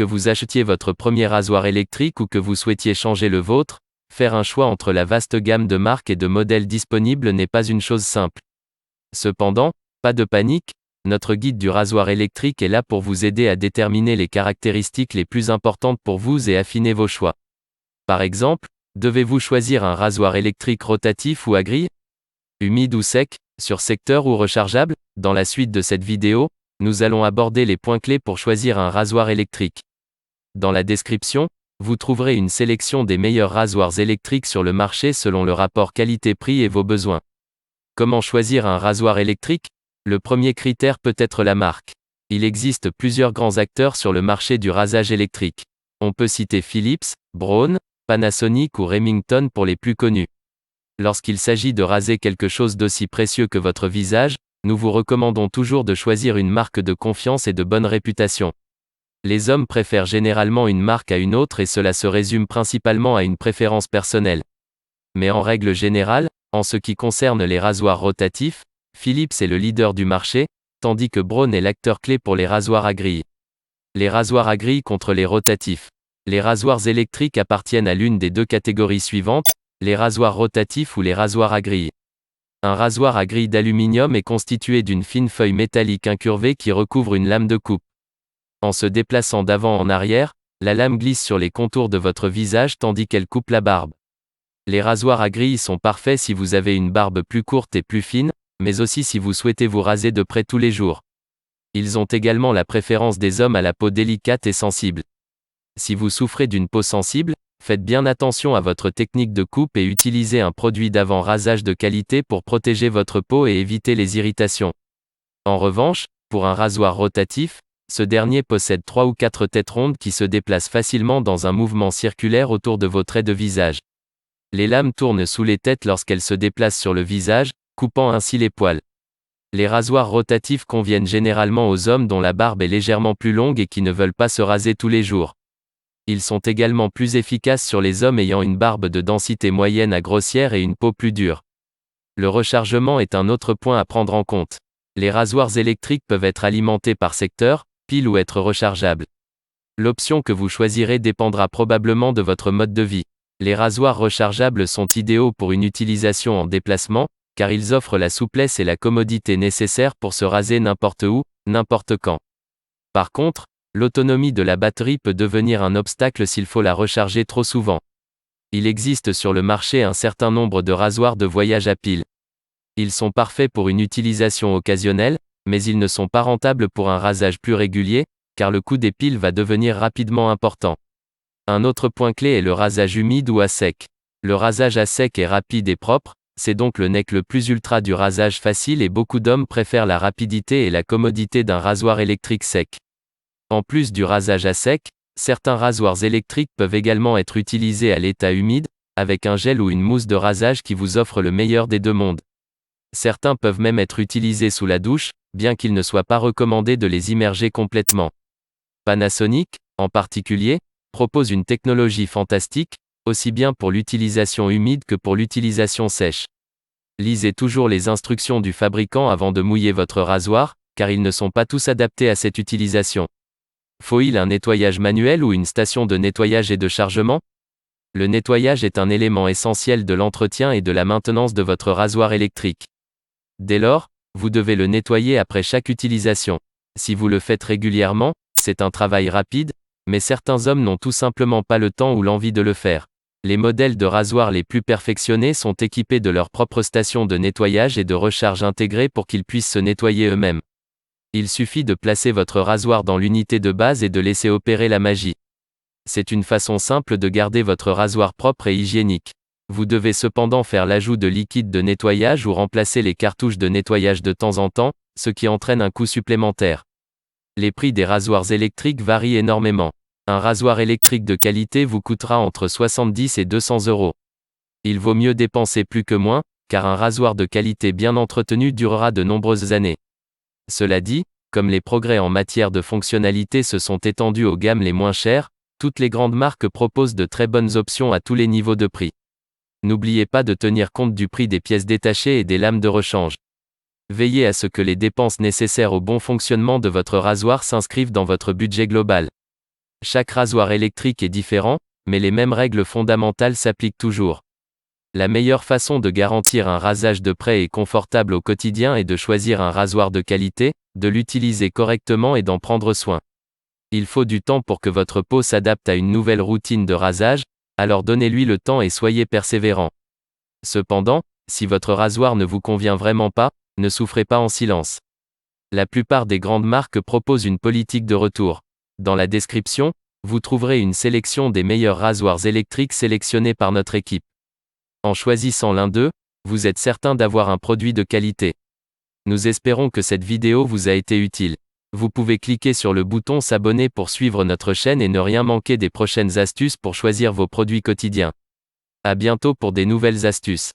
Que vous achetiez votre premier rasoir électrique ou que vous souhaitiez changer le vôtre, faire un choix entre la vaste gamme de marques et de modèles disponibles n'est pas une chose simple. Cependant, pas de panique, notre guide du rasoir électrique est là pour vous aider à déterminer les caractéristiques les plus importantes pour vous et affiner vos choix. Par exemple, devez-vous choisir un rasoir électrique rotatif ou à grille? Humide ou sec, sur secteur ou rechargeable? Dans la suite de cette vidéo, nous allons aborder les points clés pour choisir un rasoir électrique. Dans la description, vous trouverez une sélection des meilleurs rasoirs électriques sur le marché selon le rapport qualité-prix et vos besoins. Comment choisir un rasoir électrique? Le premier critère peut être la marque. Il existe plusieurs grands acteurs sur le marché du rasage électrique. On peut citer Philips, Braun, Panasonic ou Remington pour les plus connus. Lorsqu'il s'agit de raser quelque chose d'aussi précieux que votre visage, nous vous recommandons toujours de choisir une marque de confiance et de bonne réputation. Les hommes préfèrent généralement une marque à une autre et cela se résume principalement à une préférence personnelle. Mais en règle générale, en ce qui concerne les rasoirs rotatifs, Philips est le leader du marché, tandis que Braun est l'acteur clé pour les rasoirs à grille. Les rasoirs à grille contre les rotatifs. Les rasoirs électriques appartiennent à l'une des deux catégories suivantes, les rasoirs rotatifs ou les rasoirs à grille. Un rasoir à grille d'aluminium est constitué d'une fine feuille métallique incurvée qui recouvre une lame de coupe. En se déplaçant d'avant en arrière, la lame glisse sur les contours de votre visage tandis qu'elle coupe la barbe. Les rasoirs à grille sont parfaits si vous avez une barbe plus courte et plus fine, mais aussi si vous souhaitez vous raser de près tous les jours. Ils ont également la préférence des hommes à la peau délicate et sensible. Si vous souffrez d'une peau sensible, faites bien attention à votre technique de coupe et utilisez un produit d'avant-rasage de qualité pour protéger votre peau et éviter les irritations. En revanche, pour un rasoir rotatif, ce dernier possède 3 ou 4 têtes rondes qui se déplacent facilement dans un mouvement circulaire autour de vos traits de visage. Les lames tournent sous les têtes lorsqu'elles se déplacent sur le visage, coupant ainsi les poils. Les rasoirs rotatifs conviennent généralement aux hommes dont la barbe est légèrement plus longue et qui ne veulent pas se raser tous les jours. Ils sont également plus efficaces sur les hommes ayant une barbe de densité moyenne à grossière et une peau plus dure. Le rechargement est un autre point à prendre en compte. Les rasoirs électriques peuvent être alimentés par secteur, pile ou être rechargeables. L'option que vous choisirez dépendra probablement de votre mode de vie. Les rasoirs rechargeables sont idéaux pour une utilisation en déplacement, car ils offrent la souplesse et la commodité nécessaires pour se raser n'importe où, n'importe quand. Par contre, l'autonomie de la batterie peut devenir un obstacle s'il faut la recharger trop souvent. Il existe sur le marché un certain nombre de rasoirs de voyage à pile. Ils sont parfaits pour une utilisation occasionnelle, mais ils ne sont pas rentables pour un rasage plus régulier, car le coût des piles va devenir rapidement important. Un autre point clé est le rasage humide ou à sec. Le rasage à sec est rapide et propre, c'est donc le nec le plus ultra du rasage facile et beaucoup d'hommes préfèrent la rapidité et la commodité d'un rasoir électrique sec. En plus du rasage à sec, certains rasoirs électriques peuvent également être utilisés à l'état humide, avec un gel ou une mousse de rasage qui vous offre le meilleur des deux mondes. Certains peuvent même être utilisés sous la douche, bien qu'il ne soit pas recommandé de les immerger complètement. Panasonic, en particulier, propose une technologie fantastique, aussi bien pour l'utilisation humide que pour l'utilisation sèche. Lisez toujours les instructions du fabricant avant de mouiller votre rasoir, car ils ne sont pas tous adaptés à cette utilisation. Faut-il un nettoyage manuel ou une station de nettoyage et de chargement? Le nettoyage est un élément essentiel de l'entretien et de la maintenance de votre rasoir électrique. Dès lors, vous devez le nettoyer après chaque utilisation. Si vous le faites régulièrement, c'est un travail rapide, mais certains hommes n'ont tout simplement pas le temps ou l'envie de le faire. Les modèles de rasoirs les plus perfectionnés sont équipés de leur propre station de nettoyage et de recharge intégrée pour qu'ils puissent se nettoyer eux-mêmes. Il suffit de placer votre rasoir dans l'unité de base et de laisser opérer la magie. C'est une façon simple de garder votre rasoir propre et hygiénique. Vous devez cependant faire l'ajout de liquide de nettoyage ou remplacer les cartouches de nettoyage de temps en temps, ce qui entraîne un coût supplémentaire. Les prix des rasoirs électriques varient énormément. Un rasoir électrique de qualité vous coûtera entre 70 et 200 €. Il vaut mieux dépenser plus que moins, car un rasoir de qualité bien entretenu durera de nombreuses années. Cela dit, comme les progrès en matière de fonctionnalité se sont étendus aux gammes les moins chères, toutes les grandes marques proposent de très bonnes options à tous les niveaux de prix. N'oubliez pas de tenir compte du prix des pièces détachées et des lames de rechange. Veillez à ce que les dépenses nécessaires au bon fonctionnement de votre rasoir s'inscrivent dans votre budget global. Chaque rasoir électrique est différent, mais les mêmes règles fondamentales s'appliquent toujours. La meilleure façon de garantir un rasage de près et confortable au quotidien est de choisir un rasoir de qualité, de l'utiliser correctement et d'en prendre soin. Il faut du temps pour que votre peau s'adapte à une nouvelle routine de rasage, alors donnez-lui le temps et soyez persévérant. Cependant, si votre rasoir ne vous convient vraiment pas, ne souffrez pas en silence. La plupart des grandes marques proposent une politique de retour. Dans la description, vous trouverez une sélection des meilleurs rasoirs électriques sélectionnés par notre équipe. En choisissant l'un d'eux, vous êtes certain d'avoir un produit de qualité. Nous espérons que cette vidéo vous a été utile. Vous pouvez cliquer sur le bouton s'abonner pour suivre notre chaîne et ne rien manquer des prochaines astuces pour choisir vos produits quotidiens. À bientôt pour des nouvelles astuces.